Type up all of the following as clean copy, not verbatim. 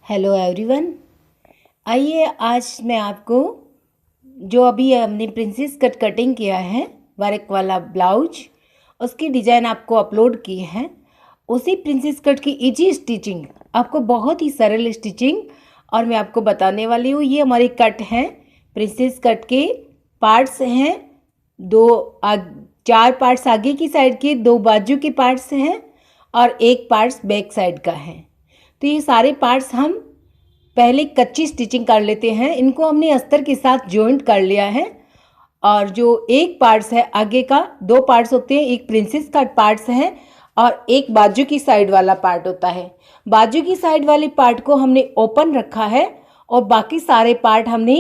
Hello everyone. आइए आज मैं आपको जो अभी हमने प्रिंसेस कट कटिंग किया है वर्क वाला ब्लाउज, उसकी डिज़ाइन आपको अपलोड की है। उसी प्रिंसेस कट की इजी स्टिचिंग, आपको बहुत ही सरल स्टिचिंग और मैं आपको बताने वाली हूँ। ये हमारी कट है, प्रिंसेस कट के पार्ट्स हैं। चार पार्ट्स आगे की साइड के, दो बाजू के पार्ट्स हैं और एक पार्ट्स बैक साइड का है। तो ये सारे पार्ट्स हम पहले कच्ची स्टिचिंग कर लेते हैं। इनको हमने अस्तर के साथ जॉइंट कर लिया है। और जो एक पार्ट्स है आगे का, दो पार्ट्स होते हैं, एक प्रिंसेस कट पार्ट्स है और एक बाजू की साइड वाला पार्ट होता है। बाजू की साइड वाले पार्ट को हमने ओपन रखा है और बाकी सारे पार्ट हमने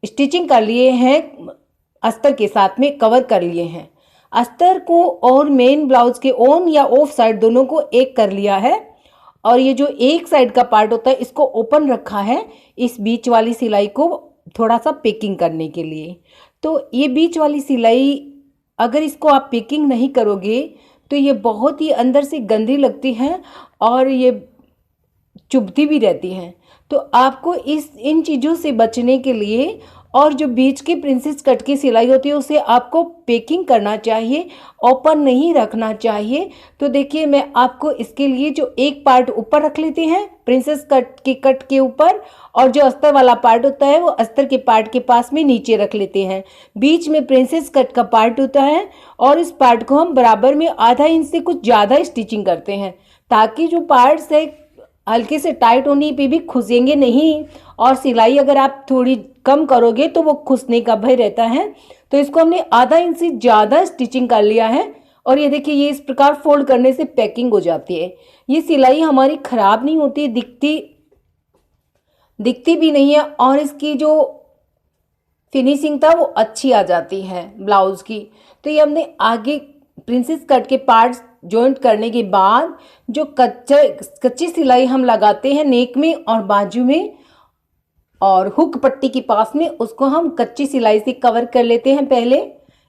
स्टिचिंग कर लिए हैं, अस्तर के साथ में कवर कर लिए हैं। अस्तर को और मेन ब्लाउज के ऑन या ऑफ साइड दोनों को एक कर लिया है। और ये जो एक साइड का पार्ट होता है इसको ओपन रखा है, इस बीच वाली सिलाई को थोड़ा सा पेकिंग करने के लिए। तो ये बीच वाली सिलाई अगर इसको आप पेकिंग नहीं करोगे तो ये बहुत ही अंदर से गंदी लगती है और ये चुभती भी रहती हैं। तो आपको इन चीज़ों से बचने के लिए और जो बीच की प्रिंसेस कट की सिलाई होती है उसे आपको पेकिंग करना चाहिए, ओपन नहीं रखना चाहिए। तो देखिए मैं आपको इसके लिए जो एक पार्ट ऊपर रख लेते हैं प्रिंसेस कट के ऊपर, और जो अस्तर वाला पार्ट होता है वो अस्तर के पार्ट के पास में नीचे रख लेते हैं। बीच में प्रिंसेस कट का पार्ट होता है और इस पार्ट को हम बराबर में आधा इंच से कुछ ज़्यादा स्टिचिंग करते हैं, ताकि जो पार्ट्स है हल्के से टाइट होने पे भी खुसेंगे नहीं। और सिलाई अगर आप थोड़ी कम करोगे तो वो खुसने का भय रहता है। तो इसको हमने आधा इंच से ज़्यादा स्टिचिंग कर लिया है। और ये देखिए, ये इस प्रकार फोल्ड करने से पैकिंग हो जाती है। ये सिलाई हमारी खराब नहीं होती, दिखती भी नहीं है और इसकी जो फिनिशिंग था वो अच्छी आ जाती है ब्लाउज की। तो ये हमने आगे प्रिंसेस कट के पार्ट्स जॉइंट करने के बाद जो कच्ची सिलाई हम लगाते हैं नेक में और बाजू में और हुक पट्टी के पास में, उसको हम कच्ची सिलाई से कवर कर लेते हैं पहले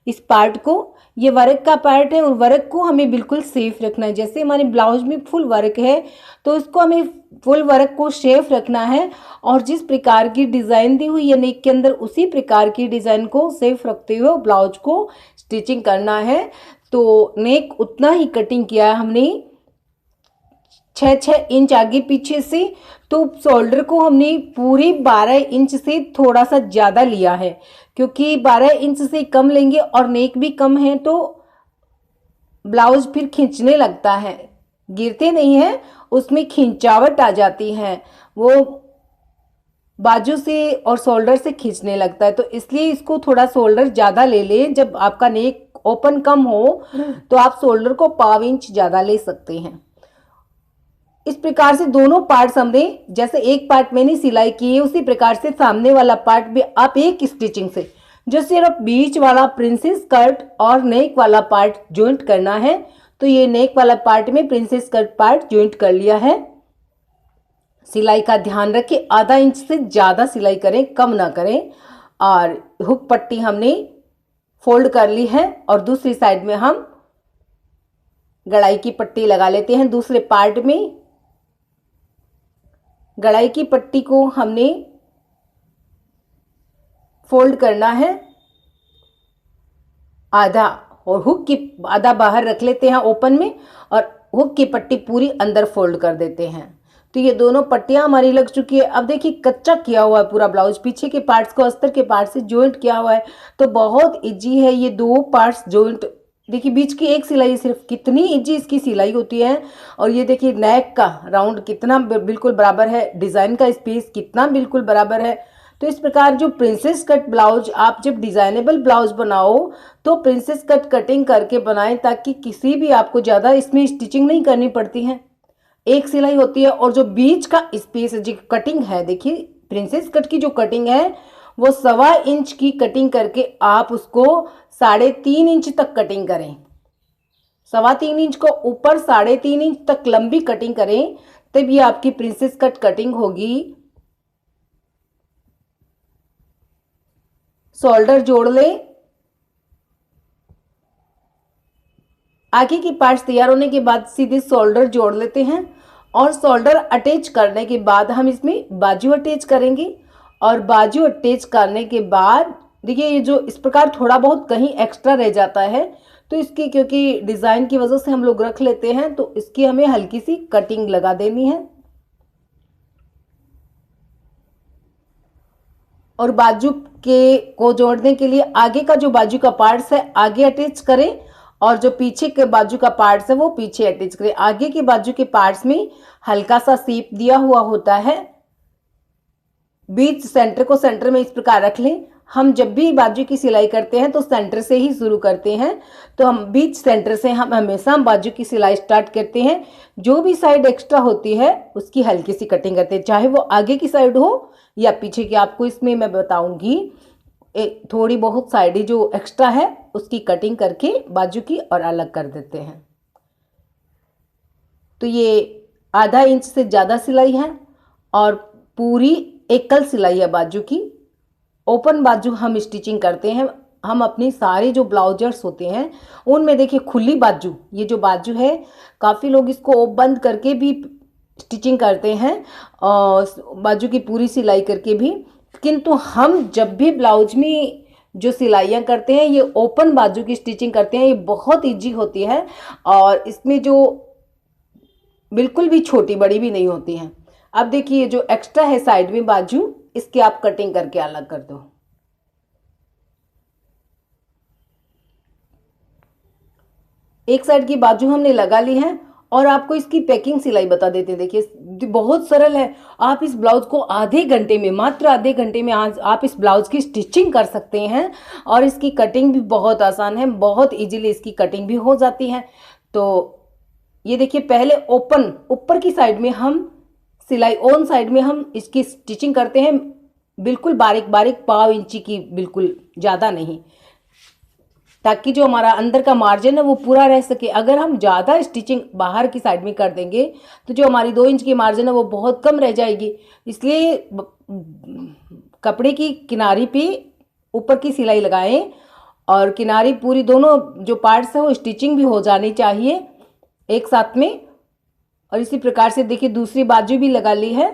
इस पार्ट को। ये वर्क का पार्ट है और वर्क को हमें बिल्कुल सेफ रखना है। जैसे हमारे ब्लाउज में फुल वर्क है तो इसको हमें फुल वर्क को सेफ रखना है और जिस प्रकार की डिज़ाइन दी हुई है नेक के अंदर उसी प्रकार की डिज़ाइन को सेफ रखते हुए ब्लाउज को स्टिचिंग करना है। तो नेक उतना ही कटिंग किया है हमने, 6-6 इंच आगे पीछे से। तो शोल्डर को हमने पूरी 12 इंच से थोड़ा सा ज़्यादा लिया है, क्योंकि 12 इंच से कम लेंगे और नेक भी कम है तो ब्लाउज फिर खींचने लगता है, गिरते नहीं है, उसमें खिंचावट आ जाती है, वो बाजू से और शोल्डर से खींचने लगता है। तो इसलिए इसको थोड़ा शोल्डर ज़्यादा ले लें। जब आपका नेक ओपन कम हो तो आप शोल्डर को 1/4 इंच ज़्यादा ले सकते हैं। इस प्रकार से दोनों पार्ट्स हमने, जैसे एक पार्ट मैंने सिलाई की है उसी प्रकार से सामने वाला पार्ट भी आप एक स्टिचिंग से, जो सिर्फ बीच वाला प्रिंसेस कट और नेक वाला पार्ट जॉइंट करना है। तो ये नेक वाला पार्ट में प्रिंसेस कट पार्ट जॉइंट कर लिया है। सिलाई का ध्यान रखें, आधा इंच से ज़्यादा सिलाई करें, कम ना करें। और हुक पट्टी हमने फोल्ड कर ली है और दूसरी साइड में हम गड़ाई की पट्टी लगा लेते हैं। दूसरे पार्ट में गड़ाई की पट्टी को हमने फोल्ड करना है आधा, और हुक की आधा बाहर रख लेते हैं ओपन में और हुक की पट्टी पूरी अंदर फोल्ड कर देते हैं। तो ये दोनों पट्टियां हमारी लग चुकी है। अब देखिए कच्चा किया हुआ है पूरा ब्लाउज, पीछे के पार्ट्स को अस्तर के पार्ट से जॉइंट किया हुआ है। तो बहुत इजी है ये दो पार्ट्स जॉइंट। देखिए बीच की एक सिलाई, सिर्फ कितनी इजी इसकी सिलाई होती है। और ये देखिए नेक का राउंड कितना बिल्कुल बराबर है, डिज़ाइन का स्पेस कितना बिल्कुल बराबर है। तो इस प्रकार जो प्रिंसेस कट ब्लाउज, आप जब डिज़ाइनेबल ब्लाउज बनाओ तो प्रिंसेस कट कटिंग करके बनाएं, ताकि किसी भी आपको ज़्यादा इसमें स्टिचिंग नहीं करनी पड़ती है, एक सिलाई होती है। और जो बीच का स्पेस जो कटिंग है, देखिए प्रिंसेस कट की जो कटिंग है वो 1.25 इंच की कटिंग करके आप उसको 3.5 इंच तक कटिंग करें। 3.25 इंच को ऊपर 3.5 इंच तक लंबी कटिंग करें, तब ये आपकी प्रिंसेस कट कटिंग होगी। शोल्डर जोड़ लें। आगे की पार्ट्स तैयार होने के बाद सीधे शोल्डर जोड़ लेते हैं और शोल्डर अटैच करने के बाद हम इसमें बाजू अटैच करेंगे। और बाजू अटैच करने के बाद देखिए ये जो इस प्रकार थोड़ा बहुत कहीं एक्स्ट्रा रह जाता है तो इसकी, क्योंकि डिज़ाइन की वजह से हम लोग रख लेते हैं, तो इसकी हमें हल्की सी कटिंग लगा देनी है। और बाजू के को जोड़ने के लिए आगे का जो बाजू का पार्ट्स है आगे अटैच करें और जो पीछे के बाजू का पार्ट्स है वो पीछे अटैच करें। आगे के बाजू के पार्ट्स में हल्का सा शेप दिया हुआ होता है, बीच सेंटर को सेंटर में इस प्रकार रख लें। हम जब भी बाजू की सिलाई करते हैं तो सेंटर से ही शुरू करते हैं, तो हम बीच सेंटर से हम हमेशा बाजू की सिलाई स्टार्ट करते हैं। जो भी साइड एक्स्ट्रा होती है उसकी हल्की सी कटिंग करते हैं, चाहे वो आगे की साइड हो या पीछे की। आपको इसमें मैं बताऊंगी थोड़ी बहुत साइड जो एक्स्ट्रा है उसकी कटिंग करके बाजू की और अलग कर देते हैं। तो ये आधा इंच से ज़्यादा सिलाई है और पूरी एकल सिलाई है बाजू की। ओपन बाजू हम स्टिचिंग करते हैं। हम अपनी सारी जो ब्लाउजर्स होते हैं उनमें देखिए खुली बाजू, ये जो बाजू है काफ़ी लोग इसको बंद करके भी स्टिचिंग करते हैं और बाजू की पूरी सिलाई करके भी, किंतु हम जब भी ब्लाउज में जो सिलाइयाँ करते हैं ये ओपन बाजू की स्टिचिंग करते हैं। ये बहुत इजी होती है और इसमें जो बिल्कुल भी छोटी बड़ी भी नहीं होती हैं। अब देखिए जो एक्स्ट्रा है साइड में बाजू, इसकी आप कटिंग करके अलग कर दो। एक साइड की बाजू हमने लगा ली है और आपको इसकी पैकिंग सिलाई बता देते हैं। देखिए बहुत सरल है। आप इस ब्लाउज को आधे घंटे में, मात्र आधे घंटे में आज आप इस ब्लाउज की स्टिचिंग कर सकते हैं और इसकी कटिंग भी बहुत आसान है, बहुत इजीली इसकी कटिंग भी हो जाती है। तो ये देखिए पहले ओपन ऊपर की साइड में हम सिलाई, ऑन साइड में हम इसकी स्टिचिंग करते हैं, बिल्कुल बारीक बारीक, पाव इंची की, बिल्कुल ज़्यादा नहीं, ताकि जो हमारा अंदर का मार्जिन है वो पूरा रह सके। अगर हम ज़्यादा स्टिचिंग बाहर की साइड में कर देंगे तो जो हमारी 2 इंच की मार्जिन है वो बहुत कम रह जाएगी। इसलिए कपड़े की किनारी पे ऊपर की सिलाई लगाएं और किनारी पूरी, दोनों जो पार्ट्स है वो स्टिचिंग भी हो जानी चाहिए एक साथ में। और इसी प्रकार से देखिए दूसरी बाजू भी लगा ली है।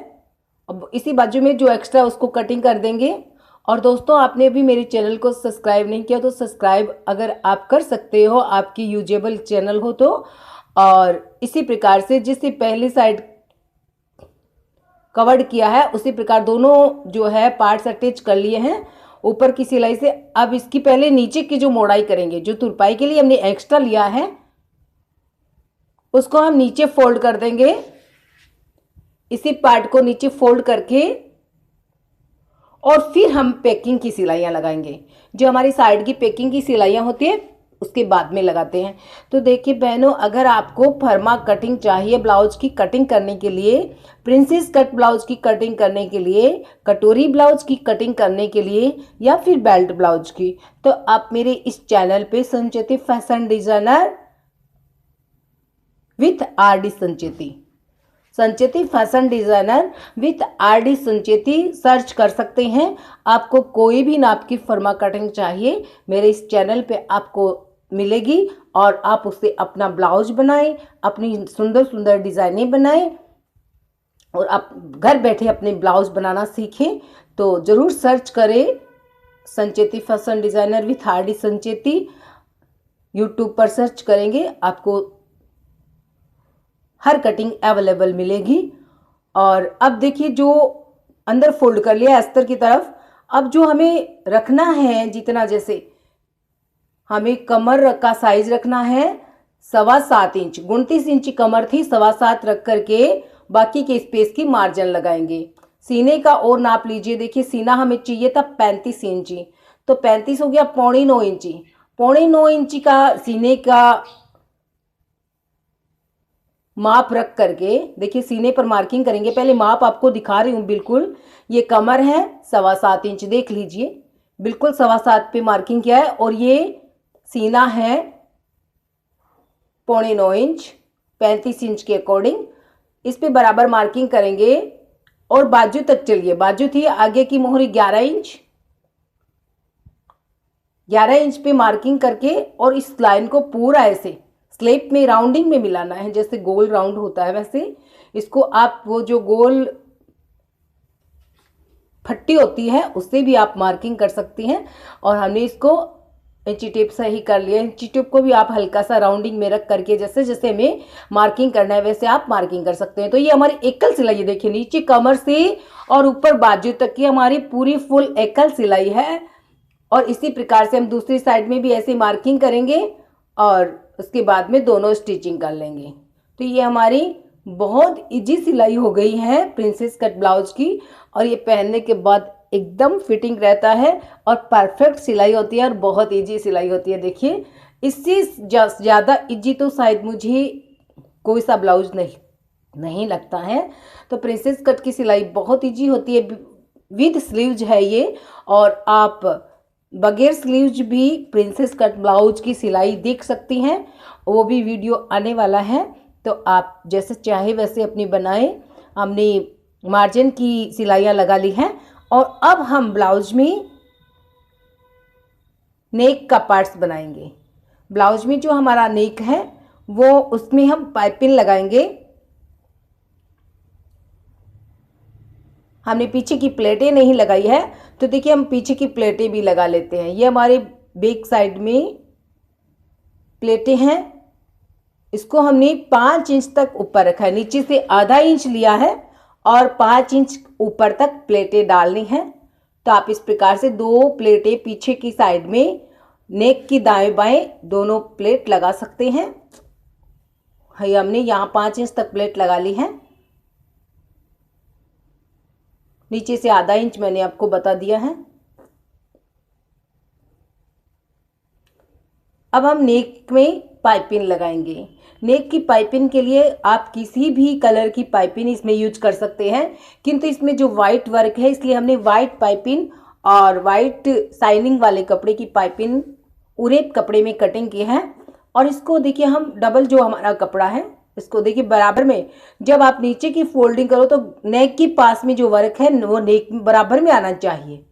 अब इसी बाजू में जो एक्स्ट्रा उसको कटिंग कर देंगे। और दोस्तों आपने भी मेरे चैनल को सब्सक्राइब नहीं किया तो सब्सक्राइब अगर आप कर सकते हो, आपकी यूजेबल चैनल हो तो। और इसी प्रकार से जिससे पहली साइड कवर्ड किया है उसी प्रकार दोनों जो है पार्ट्स अटैच कर लिए हैं ऊपर की सिलाई से। अब इसकी पहले नीचे की जो मोड़ाई करेंगे, जो तुरपाई के लिए हमने एक्स्ट्रा लिया है उसको हम नीचे फोल्ड कर देंगे। इसी पार्ट को नीचे फोल्ड करके और फिर हम पैकिंग की सिलाइयाँ लगाएंगे। जो हमारी साइड की पैकिंग की सिलाइयाँ होती है उसके बाद में लगाते हैं। तो देखिए बहनों, अगर आपको फर्मा कटिंग चाहिए ब्लाउज की कटिंग करने के लिए, प्रिंसेस कट ब्लाउज की कटिंग करने के लिए, कटोरी ब्लाउज की कटिंग करने के लिए या फिर बेल्ट ब्लाउज की, तो आप मेरे इस चैनल पे Sancheti fashion designer with RD Sancheti, Sancheti fashion designer with RD Sancheti search कर सकते हैं। आपको कोई भी नाप की फर्मा कटिंग चाहिए मेरे इस चैनल पे आपको मिलेगी और आप उससे अपना ब्लाउज बनाएं, अपनी सुंदर सुंदर डिज़ाइनें बनाएं और आप घर बैठे अपने ब्लाउज बनाना सीखें। तो ज़रूर सर्च करें Sancheti fashion designer with RD Sancheti. YouTube पर सर्च करेंगे आपको हर कटिंग अवेलेबल मिलेगी। और अब देखिए जो अंदर फोल्ड कर लिया अस्तर की तरफ, अब जो हमें रखना है जितना, जैसे हमें कमर का साइज रखना है 7.25 इंच, 29 इंच कमर थी, 7.25 रख करके बाकी के स्पेस की मार्जिन लगाएंगे। सीने का और नाप लीजिए। देखिए सीना हमें चाहिए था 35 इंची, तो 35 हो गया 9.25 इंची। 9.25 इंची का सीने का माप रख करके देखिए सीने पर मार्किंग करेंगे। पहले माप आपको दिखा रही हूँ, बिल्कुल ये कमर है 7.25 इंच, देख लीजिए बिल्कुल 7.25 पे मार्किंग किया है। और ये सीना है 9.25 इंच, 35 इंच के अकॉर्डिंग इस पे बराबर मार्किंग करेंगे। और बाजू तक चलिए, बाजू थी आगे की मोहरी 11 इंच, 11 इंच पे मार्किंग करके और इस लाइन को पूरा ऐसे स्लेप में राउंडिंग में मिलाना है, जैसे गोल राउंड होता है वैसे इसको आप वो जो गोल फट्टी होती है उससे भी आप मार्किंग कर सकती हैं। और हमने इसको इंची टेप से ही कर लिया। इंची टेप को भी आप हल्का सा राउंडिंग में रख करके जैसे जैसे हमें मार्किंग करना है वैसे आप मार्किंग कर सकते हैं। तो ये हमारी एकल सिलाई है, देखिए नीचे कमर से और ऊपर बाजू तक की हमारी पूरी फुल एकल सिलाई है। और इसी प्रकार से हम दूसरी साइड में भी ऐसे मार्किंग करेंगे और उसके बाद में दोनों स्टिचिंग कर लेंगे। तो ये हमारी बहुत इजी सिलाई हो गई है प्रिंसेस कट ब्लाउज की। और ये पहनने के बाद एकदम फिटिंग रहता है और परफेक्ट सिलाई होती है और बहुत इजी सिलाई होती है। देखिए इससे ज़्यादा इजी तो शायद मुझे कोई सा ब्लाउज नहीं लगता है। तो प्रिंसेस कट की सिलाई बहुत इजी होती है, विद स्लीव्स है ये। और आप बगैर स्लीव्स भी प्रिंसेस कट ब्लाउज की सिलाई देख सकती हैं, वो भी वीडियो आने वाला है। तो आप जैसे चाहे वैसे अपनी बनाएं। हमने मार्जिन की सिलाइयाँ लगा ली हैं और अब हम ब्लाउज में नेक का पार्ट्स बनाएंगे। ब्लाउज में जो हमारा नेक है वो उसमें हम पाइपिंग लगाएंगे। हमने पीछे की प्लेटें नहीं लगाई है, तो देखिए हम पीछे की प्लेटें भी लगा लेते हैं। ये हमारे बैक साइड में प्लेटें हैं, इसको हमने 5 इंच तक ऊपर रखा है। नीचे से आधा इंच लिया है और 5 इंच ऊपर तक प्लेटें डालनी है। तो आप इस प्रकार से 2 प्लेटें पीछे की साइड में नेक की दाएं बाएं दोनों प्लेट लगा सकते हैं। हमने यहाँ 5 इंच तक प्लेट लगा ली है। नीचे से आधा इंच मैंने आपको बता दिया है। अब हम नेक में पाइपिंग लगाएंगे। नेक की पाइपिंग के लिए आप किसी भी कलर की पाइपिंग इसमें यूज कर सकते हैं, किंतु इसमें जो वाइट वर्क है इसलिए हमने वाइट पाइपिंग और वाइट शाइनिंग वाले कपड़े की पाइपिंग उरेप कपड़े में कटिंग की है। और इसको देखिए हम डबल जो हमारा कपड़ा है इसको देखिए बराबर में, जब आप नीचे की फोल्डिंग करो तो नेक के पास में जो वर्क है वो नेक बराबर में आना चाहिए।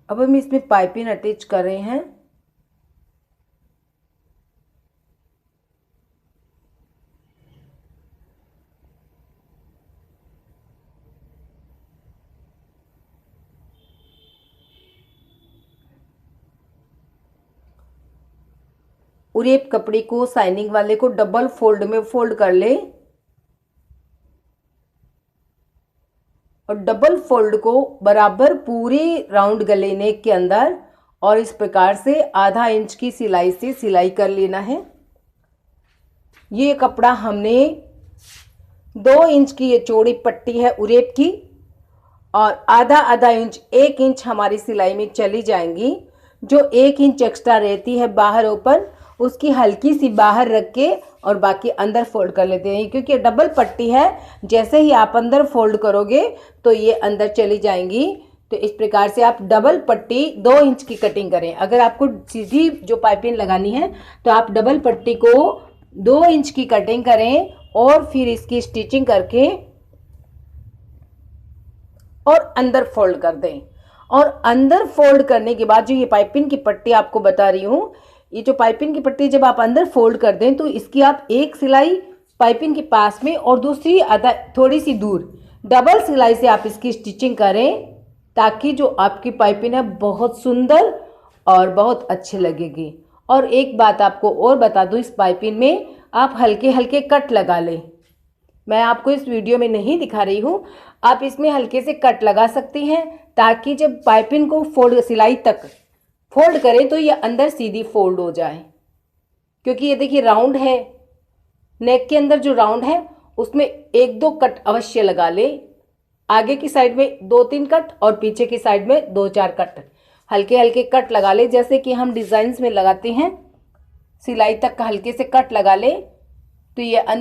अब हम इसमें पाइपिंग अटैच कर रहे हैं। उरेप कपड़े को शाइनिंग वाले को डबल फोल्ड में फोल्ड कर ले और डबल फोल्ड को बराबर पूरे राउंड गले नेक के अंदर और इस प्रकार से आधा इंच की सिलाई से सिलाई कर लेना है। ये कपड़ा हमने 2 इंच की ये चौड़ी पट्टी है उरेप की और आधा आधा इंच 1 इंच हमारी सिलाई में चली जाएंगी। जो 1 इंच एक्स्ट्रा रहती है बाहर ऊपर उसकी हल्की सी बाहर रख के और बाकी अंदर फोल्ड कर लेते हैं, क्योंकि डबल पट्टी है। जैसे ही आप अंदर फोल्ड करोगे तो ये अंदर चली जाएंगी। तो इस प्रकार से आप डबल पट्टी 2 इंच की कटिंग करें। अगर आपको सीधी जो पाइपिंग लगानी है तो आप डबल पट्टी को 2 इंच की कटिंग करें और फिर इसकी स्टिचिंग करके और अंदर फोल्ड कर दें। और अंदर फोल्ड करने के बाद जो ये पाइपिंग की पट्टी आपको बता रही हूँ, ये जो पाइपिंग की पट्टी जब आप अंदर फोल्ड कर दें तो इसकी आप एक सिलाई पाइपिंग के पास में और दूसरी आधा थोड़ी सी दूर डबल सिलाई से आप इसकी स्टिचिंग करें, ताकि जो आपकी पाइपिंग है बहुत सुंदर और बहुत अच्छी लगेगी। और एक बात आपको और बता दूं, इस पाइपिंग में आप हल्के हल्के कट लगा लें। मैं आपको इस वीडियो में नहीं दिखा रही हूँ, आप इसमें हल्के से कट लगा सकती हैं ताकि जब पाइपिंग को फोल्ड सिलाई तक फोल्ड करें तो ये अंदर सीधी फोल्ड हो जाए। क्योंकि ये देखिए राउंड है, नेक के अंदर जो राउंड है उसमें 1-2 कट अवश्य लगा ले। आगे की साइड में 2-3 कट और पीछे की साइड में 2-4 कट हल्के हल्के कट लगा ले, जैसे कि हम डिजाइन्स में लगाते हैं। सिलाई तक हल्के से कट लगा ले तो ये अंदर